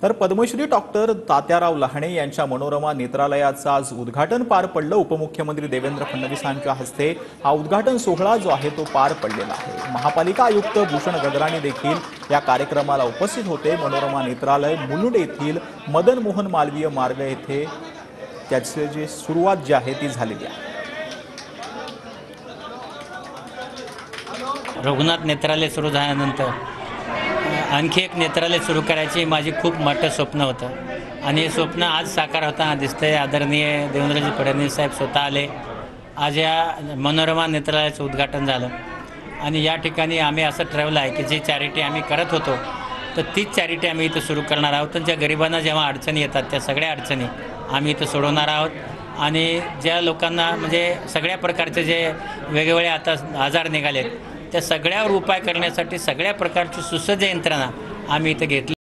तर पद्मश्री डॉक्टर तात्याराव लहाणे यांच्या मनोरमा नेत्रालयाचं आज उद्घाटन पार पडलं। उपमुख्यमंत्री देवेंद्र फडणवीसांच्या हस्ते हा उद्घाटन सोहळा जो आहे तो पार पडलेला आहे। महापालिका आयुक्त भूषण गगराणी देखील या कार्यक्रमाला उपस्थित होते। मनोरमा नेत्रालय मुलुंड येथील मदन मोहन मालवीय मार्ग येथे त्याची जी सुरुवात जी आहे ती झालेली आहे। रघुनाथ नेत्रालय सुरू झाल्यानंतर आणखी एक नेत्रालय सुरू करायची माझी खूप मोठं स्वप्न होतं आणि हे स्वप्न आज साकार होताना दिसतंय। आदरणीय देवेंद्रजी फडणवीस साहेब स्वतः आले। आज या मनोरमा नेत्रालयाचं उद्घाटन झालं आणि या ठिकाणी आम्ही असं ठरवलं आहे की जी चॅरिटी आम्ही करत होतो तर तीच चॅरिटी आम्ही इथं सुरू करणार आहोत। ज्या गरिबांना जेव्हा अडचणी येतात त्या सगळ्या अडचणी आम्ही इथं सोडवणार आहोत आणि ज्या लोकांना म्हणजे सगळ्या प्रकारचे जे वेगवेगळे आता आजार निघालेत त्या सगळ्यावर उपाय करण्यासाठी सगळ्या प्रकारची सुसज्ज यंत्रणा आम्ही इथं घेतली।